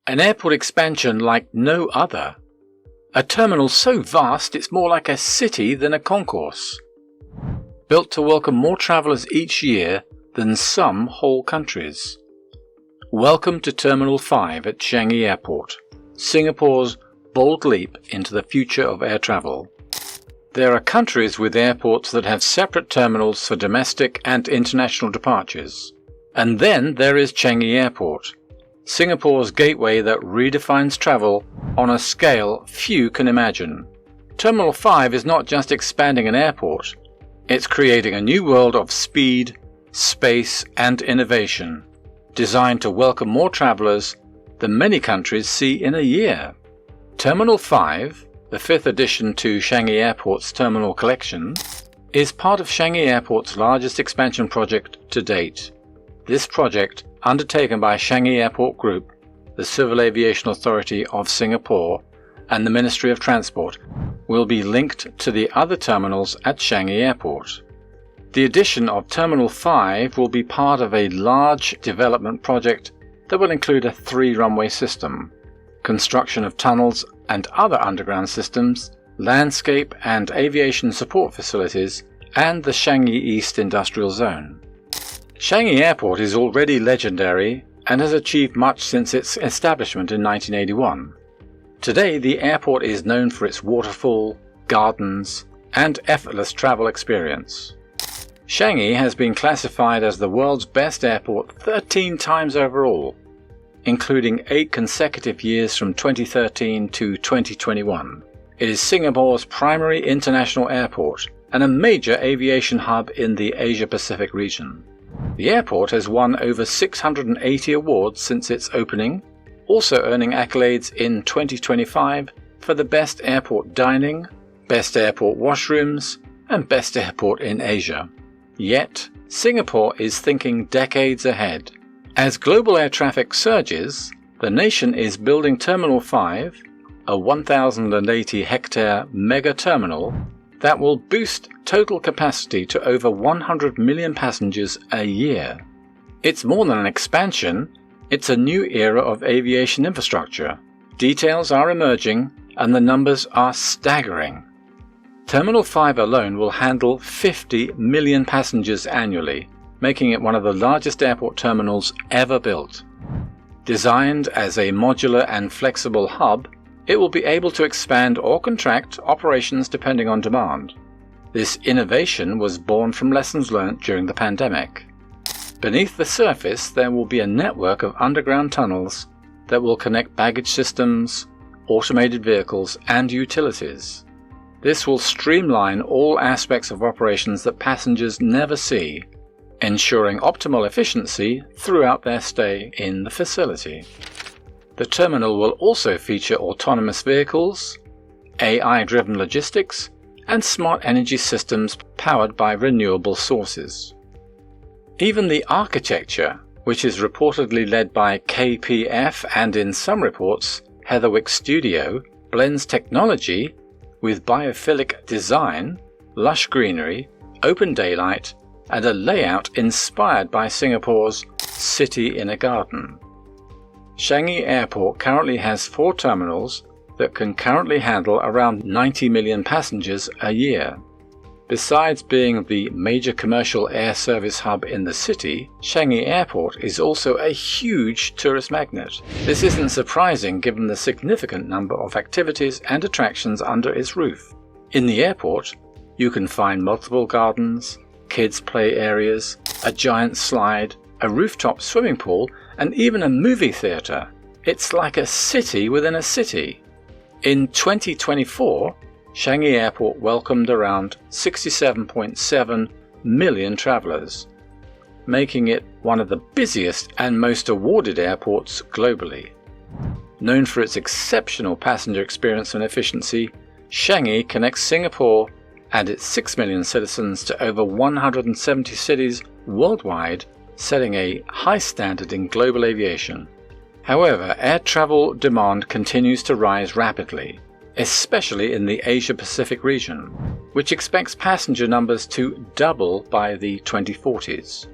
An airport expansion like no other. A terminal so vast it's more like a city than a concourse. Built to welcome more travellers each year than some whole countries. Welcome to Terminal 5 at Changi Airport, Singapore's bold leap into the future of air travel. There are countries with airports that have separate terminals for domestic and international departures. And then there is Changi Airport, Singapore's gateway that redefines travel on a scale few can imagine. Terminal 5 is not just expanding an airport, it's creating a new world of speed, space and innovation, designed to welcome more travellers than many countries see in a year. Terminal 5, the fifth addition to Changi Airport's terminal collection, is part of Changi Airport's largest expansion project to date. This project, undertaken by Changi Airport Group, the Civil Aviation Authority of Singapore, and the Ministry of Transport, will be linked to the other terminals at Changi Airport. The addition of Terminal 5 will be part of a large development project that will include a 3-runway system, construction of tunnels and other underground systems, landscape and aviation support facilities, and the Changi East Industrial Zone. Changi Airport is already legendary and has achieved much since its establishment in 1981. Today, the airport is known for its waterfall, gardens, and effortless travel experience. Changi has been classified as the world's best airport 13 times overall, including 8 consecutive years from 2013 to 2021. It is Singapore's primary international airport and a major aviation hub in the Asia-Pacific region. The airport has won over 680 awards since its opening, also earning accolades in 2025 for the Best Airport Dining, Best Airport Washrooms, and Best Airport in Asia. Yet, Singapore is thinking decades ahead. As global air traffic surges, the nation is building Terminal 5, a 1,080-hectare mega terminal that will boost total capacity to over 100 million passengers a year. It's more than an expansion, it's a new era of aviation infrastructure. Details are emerging and the numbers are staggering. Terminal 5 alone will handle 50 million passengers annually, making it one of the largest airport terminals ever built. Designed as a modular and flexible hub, it will be able to expand or contract operations depending on demand. This innovation was born from lessons learnt during the pandemic. Beneath the surface, there will be a network of underground tunnels that will connect baggage systems, automated vehicles, and utilities. This will streamline all aspects of operations that passengers never see, ensuring optimal efficiency throughout their stay in the facility. The terminal will also feature autonomous vehicles, AI-driven logistics, and smart energy systems powered by renewable sources. Even the architecture, which is reportedly led by KPF and in some reports Heatherwick Studio, blends technology with biophilic design, lush greenery, open daylight, and a layout inspired by Singapore's City in a Garden. Changi Airport currently has 4 terminals that can currently handle around 90 million passengers a year. Besides being the major commercial air service hub in the city, Changi Airport is also a huge tourist magnet. This isn't surprising given the significant number of activities and attractions under its roof. In the airport, you can find multiple gardens, kids' play areas, a giant slide, a rooftop swimming pool, and even a movie theatre. It's like a city within a city. In 2024, Changi Airport welcomed around 67.7 million travellers, making it one of the busiest and most awarded airports globally. Known for its exceptional passenger experience and efficiency, Changi connects Singapore and its 6 million citizens to over 170 cities worldwide, setting a high standard in global aviation. However, air travel demand continues to rise rapidly, especially in the Asia-Pacific region, which expects passenger numbers to double by the 2040s.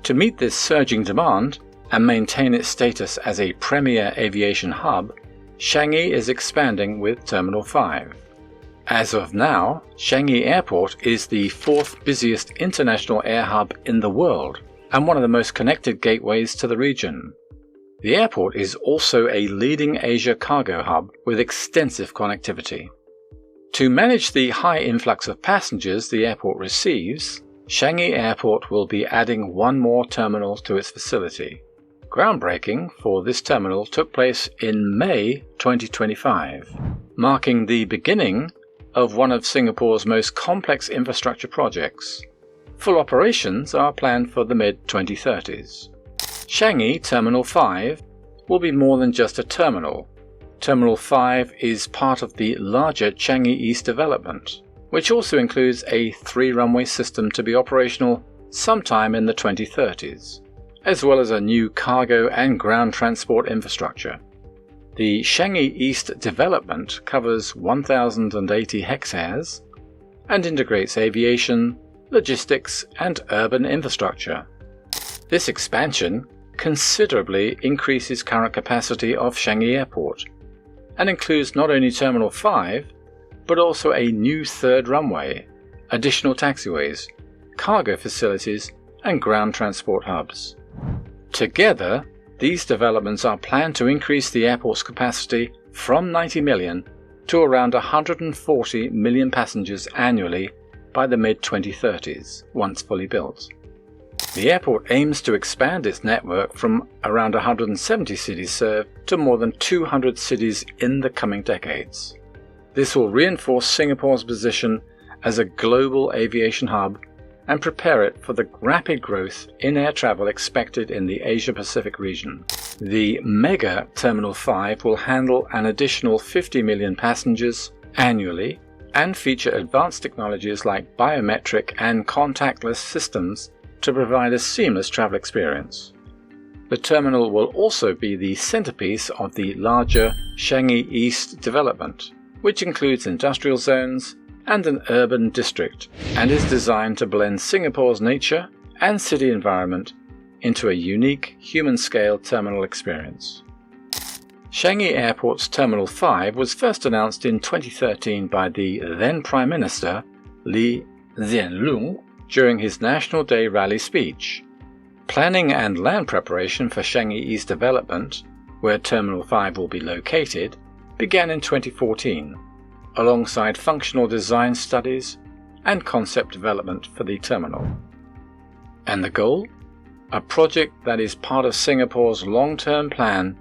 To meet this surging demand, and maintain its status as a premier aviation hub, Changi is expanding with Terminal 5. As of now, Changi Airport is the fourth busiest international air hub in the world and one of the most connected gateways to the region. The airport is also a leading Asia cargo hub with extensive connectivity. To manage the high influx of passengers the airport receives, Changi Airport will be adding one more terminal to its facility. Groundbreaking for this terminal took place in May 2025, marking the beginning of one of Singapore's most complex infrastructure projects. Full operations are planned for the mid-2030s. Changi Terminal 5 will be more than just a terminal. Terminal 5 is part of the larger Changi East development, which also includes a 3-runway system to be operational sometime in the 2030s, as well as a new cargo and ground transport infrastructure. The Changi East development covers 1,080 hectares and integrates aviation, logistics, and urban infrastructure. This expansion considerably increases current capacity of Changi Airport and includes not only Terminal 5, but also a new 3rd runway, additional taxiways, cargo facilities, and ground transport hubs. Together, these developments are planned to increase the airport's capacity from 90 million to around 140 million passengers annually by the mid-2030s, once fully built. The airport aims to expand its network from around 170 cities served to more than 200 cities in the coming decades. This will reinforce Singapore's position as a global aviation hub and prepare it for the rapid growth in air travel expected in the Asia-Pacific region. The Mega Terminal 5 will handle an additional 50 million passengers annually and feature advanced technologies like biometric and contactless systems to provide a seamless travel experience. The terminal will also be the centerpiece of the larger Changi East development, which includes industrial zones and an urban district, and is designed to blend Singapore's nature and city environment into a unique human-scale terminal experience. Changi Airport's Terminal 5 was first announced in 2013 by the then Prime Minister Lee Hsien Loong during his National Day rally speech. Planning and land preparation for Changi East development, where Terminal 5 will be located, began in 2014, alongside functional design studies and concept development for the terminal. And the goal? A project that is part of Singapore's long-term plan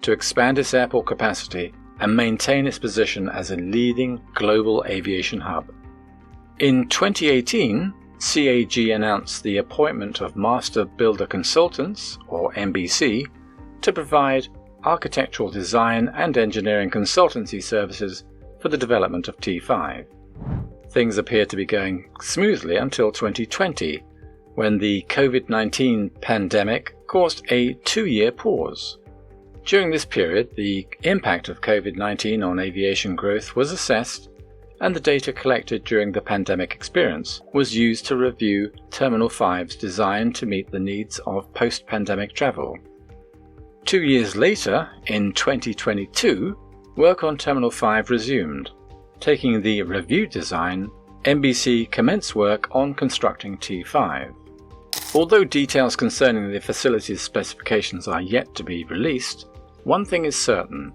to expand its airport capacity and maintain its position as a leading global aviation hub. In 2018, CAG announced the appointment of Master Builder Consultants, or MBC, to provide architectural design and engineering consultancy services for the development of T5. Things appear to be going smoothly until 2020, when the COVID-19 pandemic caused a 2-year pause. During this period, the impact of COVID-19 on aviation growth was assessed, and the data collected during the pandemic experience was used to review Terminal 5's design to meet the needs of post-pandemic travel. 2 years later, in 2022, work on Terminal 5 resumed. Taking the reviewed design, MBC commenced work on constructing T5. Although details concerning the facility's specifications are yet to be released, one thing is certain: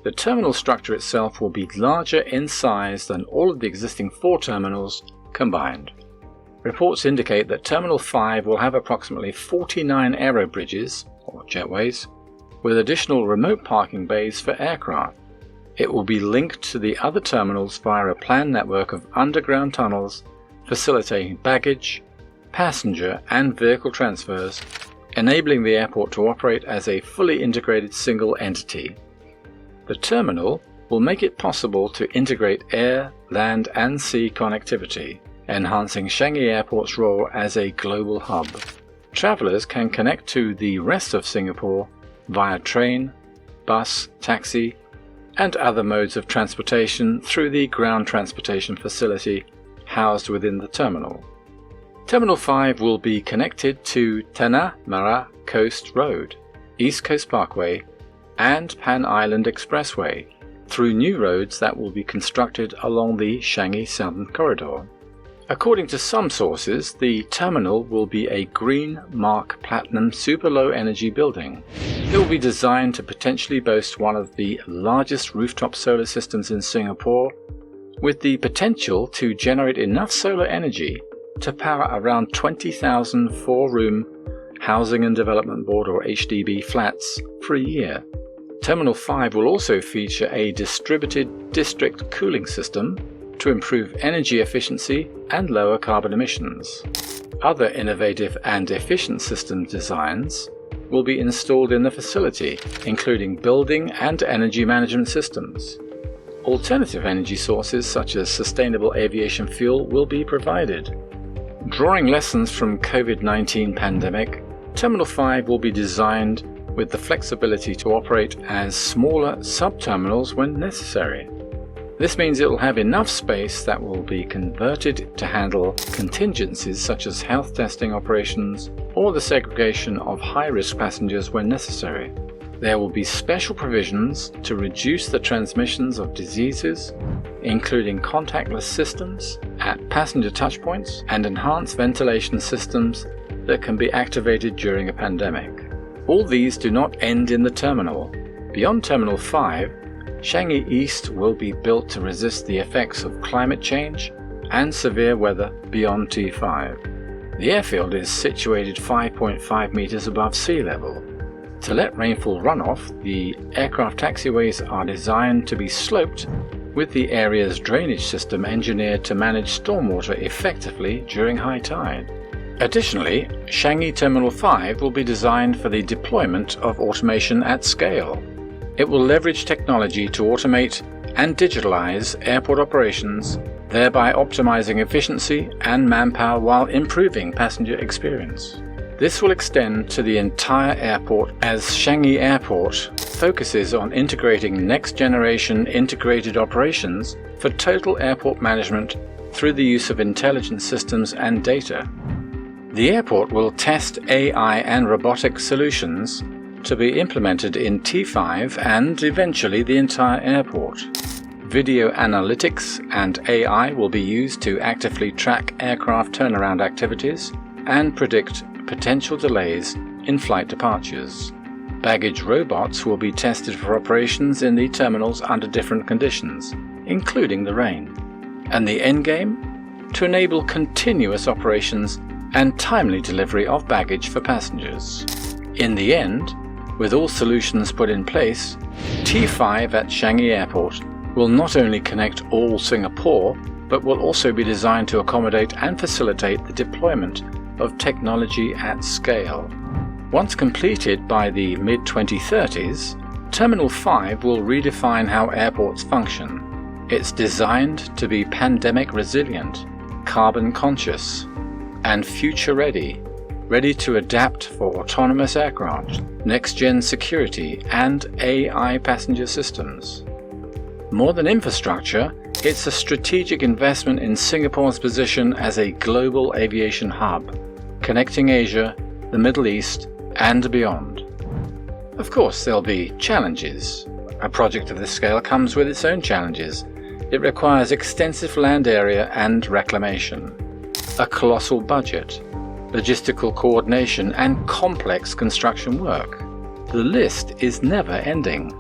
the terminal structure itself will be larger in size than all of the existing 4 terminals combined. Reports indicate that Terminal 5 will have approximately 49 aerobridges, or jetways, with additional remote parking bays for aircraft. It will be linked to the other terminals via a planned network of underground tunnels facilitating baggage, passenger and vehicle transfers, enabling the airport to operate as a fully integrated single entity. The terminal will make it possible to integrate air, land and sea connectivity, enhancing Changi Airport's role as a global hub. Travellers can connect to the rest of Singapore via train, bus, taxi, and other modes of transportation through the ground transportation facility housed within the terminal. Terminal 5 will be connected to Tanah Merah Coast Road, East Coast Parkway, and Pan Island Expressway through new roads that will be constructed along the Changi Southern Corridor. According to some sources, the terminal will be a Green Mark Platinum super low energy building. It will be designed to potentially boast one of the largest rooftop solar systems in Singapore, with the potential to generate enough solar energy to power around 20,000 four-room Housing and Development Board or HDB flats for a year. Terminal 5 will also feature a distributed district cooling system to improve energy efficiency and lower carbon emissions. Other innovative and efficient system designs will be installed in the facility, including building and energy management systems. Alternative energy sources such as sustainable aviation fuel will be provided. Drawing lessons from COVID-19 pandemic, Terminal 5 will be designed with the flexibility to operate as smaller sub-terminals when necessary. This means it will have enough space that will be converted to handle contingencies such as health testing operations or the segregation of high-risk passengers when necessary. There will be special provisions to reduce the transmissions of diseases, including contactless systems at passenger touchpoints and enhanced ventilation systems that can be activated during a pandemic. All these do not end in the terminal. Beyond Terminal 5, Changi East will be built to resist the effects of climate change and severe weather beyond T5. The airfield is situated 5.5 meters above sea level. To let rainfall run off, the aircraft taxiways are designed to be sloped, with the area's drainage system engineered to manage stormwater effectively during high tide. Additionally, Changi Terminal 5 will be designed for the deployment of automation at scale. It will leverage technology to automate and digitalize airport operations, thereby optimizing efficiency and manpower while improving passenger experience. This will extend to the entire airport as Changi Airport focuses on integrating next-generation integrated operations for total airport management through the use of intelligent systems and data. The airport will test AI and robotic solutions to be implemented in T5 and eventually the entire airport. Video analytics and AI will be used to actively track aircraft turnaround activities and predict potential delays in flight departures. Baggage robots will be tested for operations in the terminals under different conditions, including the rain. And the endgame? To enable continuous operations and timely delivery of baggage for passengers. In the end, with all solutions put in place, T5 at Changi Airport will not only connect all Singapore, but will also be designed to accommodate and facilitate the deployment of technology at scale. Once completed by the mid-2030s, Terminal 5 will redefine how airports function. It's designed to be pandemic resilient, carbon conscious, and future ready to adapt for autonomous aircraft, next-gen security, and AI passenger systems. More than infrastructure, it's a strategic investment in Singapore's position as a global aviation hub, connecting Asia, the Middle East, and beyond. Of course, there'll be challenges. A project of this scale comes with its own challenges. It requires extensive land area and reclamation, a colossal budget, logistical coordination, and complex construction work. The list is never ending.